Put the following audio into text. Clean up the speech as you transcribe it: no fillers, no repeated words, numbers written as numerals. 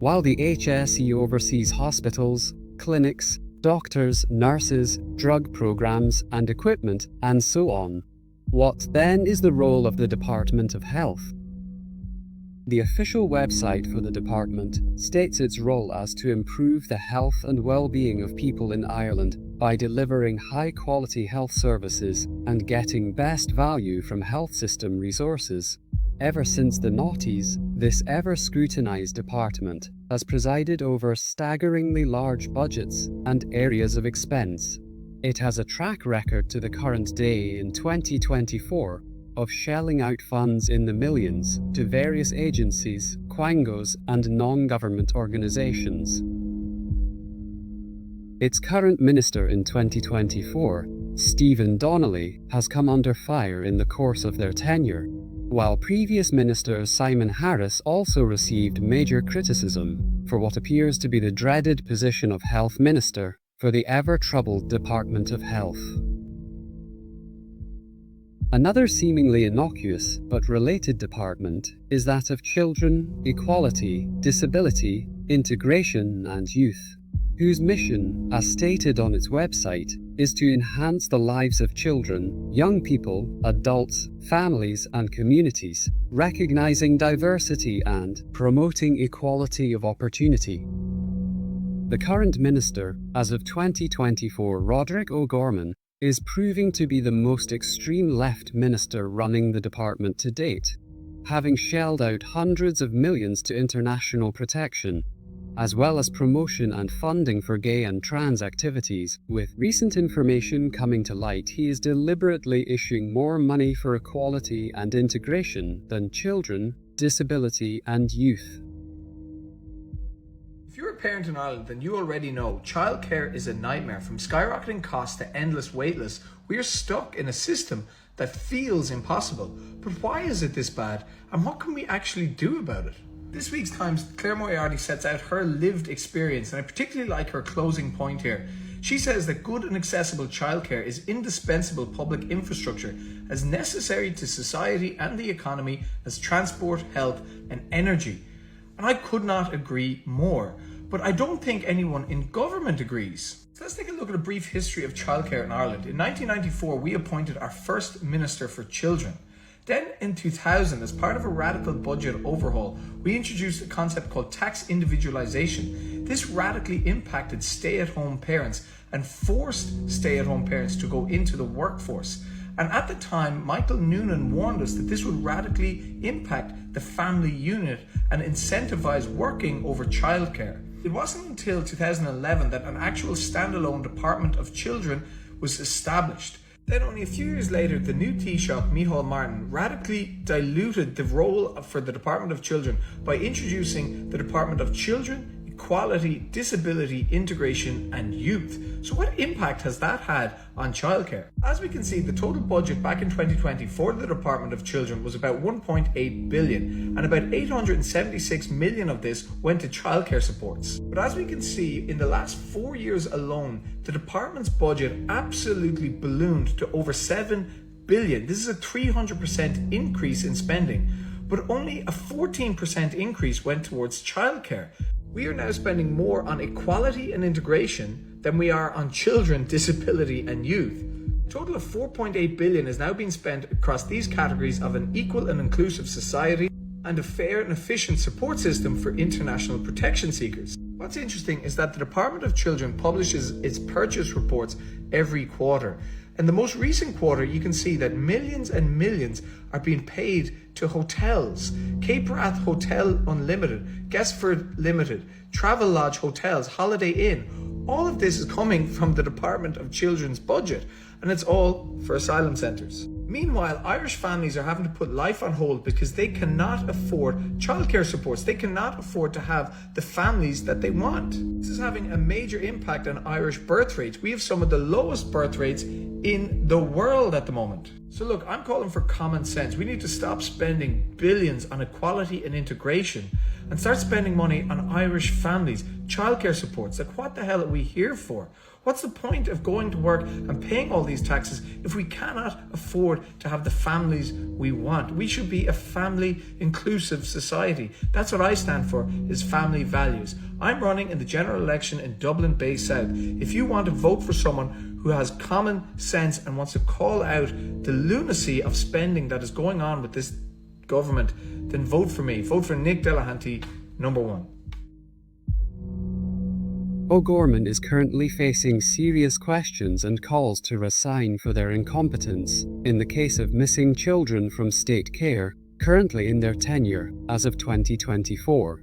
while the HSE oversees hospitals, clinics, doctors, nurses, drug programs and equipment, and so on. What then is the role of the Department of Health? The official website for the department states its role as to improve the health and well-being of people in Ireland by delivering high-quality health services and getting best value from health system resources. Ever since the noughties, this ever-scrutinised department has presided over staggeringly large budgets and areas of expense. It has a track record to the current day in 2024 of shelling out funds in the millions to various agencies, quangos, and non-government organisations. Its current minister in 2024, Stephen Donnelly, has come under fire in the course of their tenure, while previous Minister Simon Harris also received major criticism for what appears to be the dreaded position of Health Minister for the ever-troubled Department of Health. Another seemingly innocuous but related department is that of Children, Equality, Disability, Integration and Youth, whose mission, as stated on its website, is to enhance the lives of children, young people, adults, families and communities, recognizing diversity and promoting equality of opportunity. The current minister, as of 2024, Roderick O'Gorman, is proving to be the most extreme left minister running the department to date, having shelled out hundreds of millions to international protection, as well as promotion and funding for gay and trans activities. With recent information coming to light, he is deliberately issuing more money for equality and integration than children, disability and youth. If you're a parent in Ireland, then you already know childcare is a nightmare. From skyrocketing costs to endless wait lists, we're stuck in a system that feels impossible. But why is it this bad, and what can we actually do about it? This week's Times, Claire Moriarty sets out her lived experience, and I particularly like her closing point here. She says that good and accessible childcare is indispensable public infrastructure, as necessary to society and the economy as transport, health and energy. And I could not agree more, but I don't think anyone in government agrees. So let's take a look at a brief history of childcare in Ireland. In 1994, we appointed our first Minister for Children. Then in 2000, as part of a radical budget overhaul, we introduced a concept called tax individualisation. This radically impacted stay-at-home parents and forced stay-at-home parents to go into the workforce. And at the time, Michael Noonan warned us that this would radically impact the family unit and incentivise working over childcare. It wasn't until 2011 that an actual standalone Department of Children was established. Then only a few years later, the new Taoiseach, Micheál Martin, radically diluted the role for the Department of Children by introducing the Department of Children, Equality, Disability, Integration and Youth. So what impact has that had on childcare? As we can see, the total budget back in 2020 for the Department of Children was about 1.8 billion, and about 876 million of this went to childcare supports. But as we can see, in the last 4 years alone, the department's budget absolutely ballooned to over 7 billion. This is a 300% increase in spending, but only a 14% increase went towards childcare. We are now spending more on equality and integration than we are on children, disability and youth. A total of 4.8 billion is now being spent across these categories of an equal and inclusive society and a fair and efficient support system for international protection seekers. What's interesting is that the Department of Children publishes its purchase reports every quarter. In the most recent quarter, you can see that millions and millions are being paid to hotels. Cape Wrath Hotel Unlimited, Guestford Limited, Travelodge Hotels, Holiday Inn. All of this is coming from the Department of Children's budget, and it's all for asylum centres. Meanwhile, Irish families are having to put life on hold because they cannot afford childcare supports. They cannot afford to have the families that they want. This is having a major impact on Irish birth rates. We have some of the lowest birth rates in the world at the moment. So look, I'm calling for common sense. We need to stop spending billions on equality and integration and start spending money on Irish families, childcare supports. Like, what the hell are we here for? What's the point of going to work and paying all these taxes if we cannot afford to have the families we want? We should be a family inclusive society. That's what I stand for, is family values. I'm running in the general election in Dublin Bay South. If you want to vote for someone who has common sense and wants to call out the lunacy of spending that is going on with this government, then vote for me. Vote for Nick Delahanty, number 1. O'Gorman is currently facing serious questions and calls to resign for their incompetence in the case of missing children from state care, currently in their tenure as of 2024.